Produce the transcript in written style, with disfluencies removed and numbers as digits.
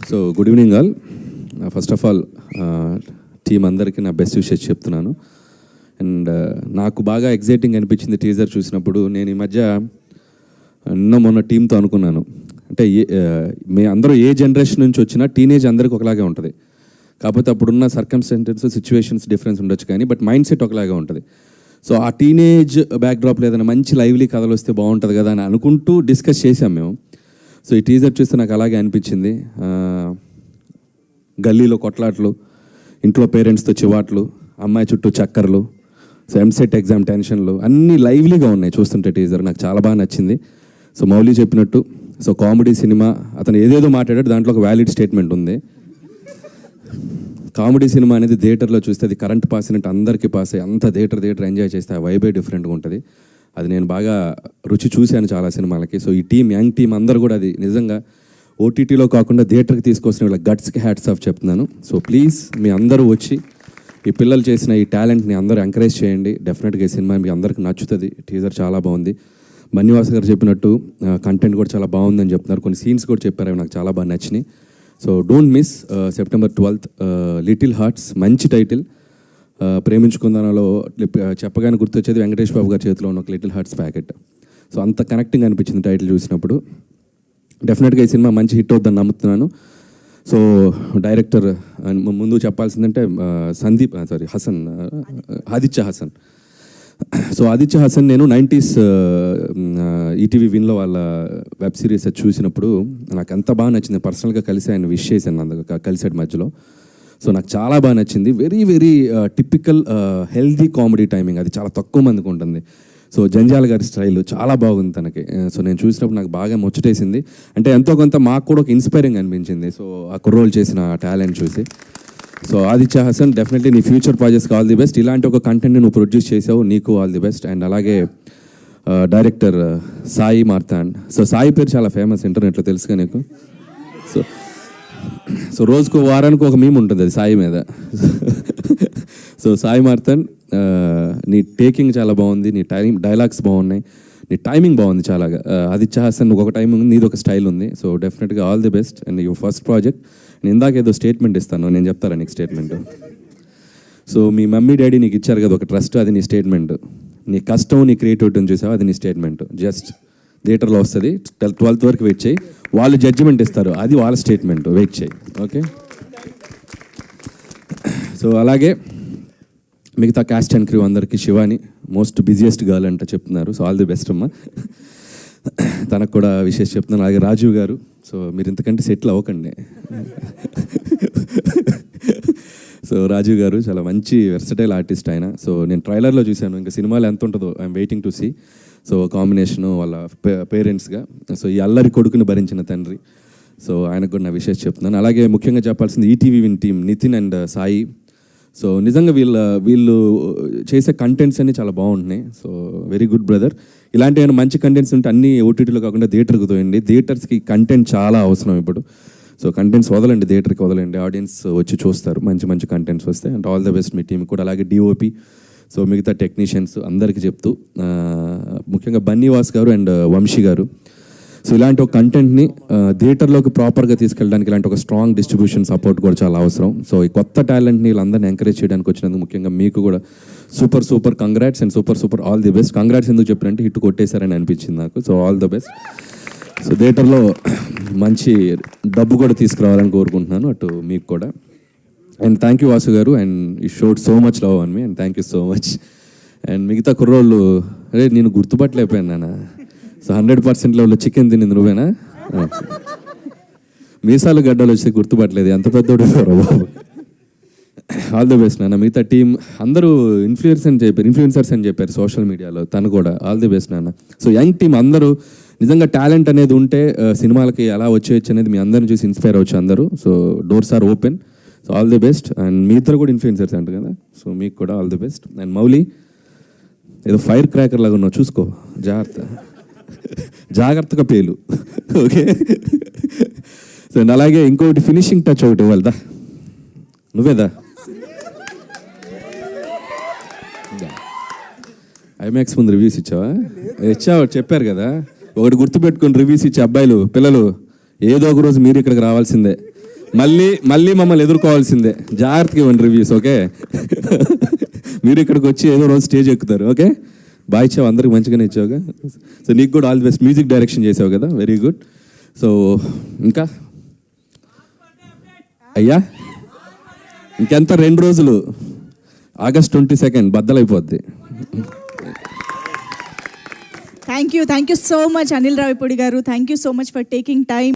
So good evening all. First of all team అందరికీ నా best wishes చెప్తున్నాను. And నాకు బాగా ఎగ్జైటింగ్ అనిపించింది టీజర్ చూసినప్పుడు. నేను ఈ మధ్య మొన్న టీంతో అనుకున్నాను, అంటే అందరూ ఏ జనరేషన్ నుంచి వచ్చినా టీనేజ్ అందరికీ ఒకలాగే ఉంటుంది. కాకపోతే అప్పుడున్న సర్కమ్స్టాన్సెస్ సిచ్యువేషన్స్ డిఫరెన్స్ ఉండొచ్చు, కానీ బట్ మైండ్ సెట్ ఒకలాగే ఉంటుంది. సో ఆ టీనేజ్ బ్యాక్డ్రాప్లో ఏదైనా మంచి లైవ్లీ కథలు వస్తే బాగుంటుంది కదా అని అనుకుంటూ డిస్కస్ చేసాం మేము. సో ఈ టీజర్ చూస్తే నాకు అలాగే అనిపించింది. గల్లీలో కొట్లాట్లు, ఇంట్లో పేరెంట్స్తో చివాట్లు, అమ్మాయి చుట్టూ చక్కర్లు, సో ఎంసెట్ ఎగ్జామ్ టెన్షన్లు అన్నీ లైవ్లీగా ఉన్నాయి చూస్తుంటే టీజర్. నాకు చాలా బాగా నచ్చింది. సో మౌలి చెప్పినట్టు సో కామెడీ సినిమా, అతను ఏదేదో మాట్లాడాడు, దాంట్లో ఒక వ్యాలిడ్ స్టేట్మెంట్ ఉంది. కామెడీ సినిమా అనేది థియేటర్లో చూస్తే అది కరెంట్ పాస్ అయినట్టు అందరికీ పాస్ అయ్యి అంత థియేటర్ ఎంజాయ్ చేస్తే ఆ వైబే డిఫరెంట్గా ఉంటుంది. అది నేను బాగా రుచి చూశాను చాలా సినిమాలకి. సో ఈ టీం, యంగ్ టీం అందరూ కూడా అది నిజంగా ఓటీటీలో కాకుండా థియేటర్కి తీసుకొచ్చిన వీళ్ళ గట్స్కి హ్యాట్స్ ఆఫ్ చెప్తున్నాను. సో ప్లీజ్ మీ అందరూ వచ్చి ఈ పిల్లలు చేసిన ఈ టాలెంట్ని అందరూ ఎంకరేజ్ చేయండి. డెఫినెట్గా ఈ సినిమా మీకు అందరికి నచ్చుతుంది. టీజర్ చాలా బాగుంది. బన్నీవాస్ గారు చెప్పినట్టు కంటెంట్ కూడా చాలా బాగుందని చెప్తున్నారు. కొన్ని సీన్స్ కూడా చెప్పారు, అవి నాకు చాలా బాగా నచ్చినాయి. So don't miss September 12th little hearts. మంచి టైటిల్. ప్రేమించుకుందానలో చెప్పగానే గుర్తొచ్చేది వెంకటేష్ బాబు గారి చేతిలో ఉన్న ఒక లిటిల్ హార్ట్స్ ప్యాకెట్. సో అంత కనెక్టింగ్ అనిపించింది టైటిల్ చూసినప్పుడు. డెఫినెట్గా ఈ సినిమా మంచి హిట్ అవుతుందని నమ్ముతున్నాను. సో డైరెక్టర్ ముందు చెప్పాల్సిందంటే ఆదిత్య హసన్. సో ఆదిత్య హసన్ నేను 90s ఈటీవీ విన్లో వాళ్ళ వెబ్ సిరీస్ చూసినప్పుడు నాకు ఎంత బాగా నచ్చింది. పర్సనల్గా కలిసి ఆయన విష్ చేశాను, కలిసాడు మధ్యలో. సో నాకు చాలా బాగా నచ్చింది. Very very typical healthy comedy timing, అది చాలా తక్కువ మందికి ఉంటుంది. సో జంజాల గారి స్టైల్ చాలా బాగుంది తనకి. సో నేను చూసినప్పుడు నాకు బాగా ముచ్చటేసింది. అంటే ఎంతో కొంత మాకు కూడా ఒక ఇన్స్పైరింగ్ అనిపించింది. సో ఆ కుర్రోలు చేసిన టాలెంట్ చూసి. సో ఆదిత్య హసన్, డెఫినెట్లీ నీ ఫ్యూచర్ ప్రాజెక్ట్స్కి ఆల్ ది బెస్ట్. ఇలాంటి ఒక కంటెంట్ని నువ్వు ప్రొడ్యూస్ చేసావు, నీకు ఆల్ ది బెస్ట్. అండ్ అలాగే డైరెక్టర్ సాయి మార్తాండ్. సో సాయి పేరు చాలా ఫేమస్ ఇంటర్నెట్లో, తెలుసుగా నీకు. సో రోజుకు వారానికి ఒక మీమ్ ఉంటుంది అది సాయి మీద. సో సాయి మార్తాండ్, నీ టేకింగ్ చాలా బాగుంది, నీ డైలాగ్స్ బాగున్నాయి, నీ టైమింగ్ బాగుంది చాలా. ఆదిత్య హసన్ ఒక టైమింగ్ ఉంది, నీది ఒక స్టైల్ ఉంది. సో డెఫినెట్గా all the best. And your first project. నేను ఇందాక ఏదో స్టేట్మెంట్ ఇస్తాను, నేను చెప్తారా నీకు స్టేట్మెంట్. సో మీ మమ్మీ డాడీ నీకు ఇచ్చారు కదా ఒక ట్రస్ట్, అది నీ స్టేట్మెంట్. నీ కష్టం, నీ క్రియేటివిటీని చూసావు, అది నీ స్టేట్మెంట్. జస్ట్ థియేటర్లో వస్తుంది, 12th వరకు వెయిట్ చేయి, వాళ్ళు జడ్జిమెంట్ ఇస్తారు, అది వాళ్ళ స్టేట్మెంట్, వెయిట్ చేయి. ఓకే. సో అలాగే మిగతా క్యాస్ట్ అండ్ క్రూ అందరికీ శివాని మోస్ట్ బిజియెస్ట్ గర్ల్ అంట చెప్తున్నారు. సో ఆల్ ది బెస్ట్ అమ్మా, తనకు కూడా విషయం చెప్తున్నాను. అలాగే రాజీవ్ గారు, సో మీరు ఇంతకంటే సెటిల్ అవ్వకండి. సో రాజీవ్ గారు చాలా మంచి వెర్సటైల్ ఆర్టిస్ట్ ఆయన. సో నేను ట్రైలర్లో చూశాను, ఇంకా సినిమాలో ఎంత ఉంటుందో I'm waiting to see. So combination వాళ్ళ పేరెంట్స్గా, సో ఈ అల్లరి కొడుకుని భరించిన తండ్రి. సో ఆయనకు కూడా నా విషయం చెప్తున్నాను. అలాగే ముఖ్యంగా చెప్పాల్సింది ETV win team Nitin and Sai. So నిజంగా వీళ్ళు చేసే కంటెంట్స్ అన్నీ చాలా బాగుంటున్నాయి. So very good brother. ఇలాంటి ఏమైనా మంచి కంటెంట్స్ ఉంటే అన్నీ ఓటీటీలో కాకుండా థియేటర్కి తోయండి. థియేటర్స్కి కంటెంట్ చాలా అవసరం ఇప్పుడు. సో కంటెంట్స్ వదలండి, థియేటర్కి వదలండి, ఆడియన్స్ వచ్చి చూస్తారు మంచి మంచి కంటెంట్స్ వస్తే. And all the best me team కూడా. అలాగే డిఓపి, సో మిగతా టెక్నీషియన్స్ అందరికీ చెప్తూ, ముఖ్యంగా బన్నీవాస్ గారు అండ్ వంశీ గారు. సో ఇలాంటి ఒక కంటెంట్ని థియేటర్లోకి ప్రాపర్గా తీసుకెళ్ళడానికి ఇలాంటి ఒక స్ట్రాంగ్ డిస్ట్రిబ్యూషన్ సపోర్ట్ కూడా చాలా అవసరం. సో ఈ కొత్త టాలెంట్ని వీళ్ళందరినీ ఎంకరేజ్ చేయడానికి వచ్చినందుకు ముఖ్యంగా మీకు కూడా super congrats and super all the best. Congrats ఎందుకు చెప్పారంటే హిట్ కొట్టేశారని అనిపించింది నాకు. So all the best. So థియేటర్లో మంచి డబ్బు కూడా తీసుకురావాలని కోరుకుంటున్నాను, అటు మీకు కూడా. అండ్ థ్యాంక్ యూ వాసు గారు, and you showed so much love on me, and thank you so much. And మిగతా కుర్రోళ్ళు, అరే నేను గుర్తుపట్టలేకపోయాను నాన్న. సో 100% లెవెల్లో చికెన్ తినింది నువ్వేనా? మీసాలు గడ్డలు వచ్చి గుర్తుపట్టలేదు, ఎంత పెద్దోడు బాబు. ఆల్ ది బెస్ట్ నాన్న. మిగతా టీం అందరూ ఇన్ఫ్లుయెన్సర్స్ అని చెప్పారు సోషల్ మీడియాలో, తను కూడా ఆల్ ది బెస్ట్ నాన్న. సో యంగ్ టీం అందరూ నిజంగా టాలెంట్ అనేది ఉంటే సినిమాలకి ఎలా వచ్చేయచ్చు అనేది మీ అందరిని చూసి ఇన్స్పైర్ అవ్వచ్చు అందరూ. So doors are open. So all the best. And మీ ఇద్దరు కూడా ఇన్ఫ్లుయెన్సర్స్ అంటారు కదా, సో మీకు కూడా all the best. And Mouli, ఏదో ఫైర్ క్రాకర్ లాగా ఉన్నావు, చూసుకో, జాగ్రత్తగా పేలు. ఓకే. సో అలాగే ఇంకొకటి ఫినిషింగ్ టచ్ ఒకటి ఇవ్వాలిదా, నువ్వేదా? ఐమాక్స్ ముందు రివ్యూస్ ఇచ్చావా? చెప్పారు కదా, ఒకటి గుర్తుపెట్టుకుని రివ్యూస్ ఇచ్చే అబ్బాయిలు పిల్లలు ఏదో ఒక రోజు మీరు ఇక్కడికి రావాల్సిందే. మళ్ళీ మమ్మల్ని ఎదుర్కోవాల్సిందే. జాగ్రత్తగా ఇవ్వండి రివ్యూస్, ఓకే? మీరు ఇక్కడికి వచ్చి ఏదో రోజు స్టేజ్ ఎక్కుతారు, ఓకే? బాగా ఇచ్చావు, అందరికి మంచిగానే ఇచ్చావుగా. సో నీకు కూడా all the best. Music direction చేసావు కదా, వెరీ గుడ్. సో ఇంకా అయ్యా ఇంకెంత 2 రోజులు, August 22 బద్దలైపోద్ది. Thank you so much Anil Ravipudi గారు. Thank you so much for taking time.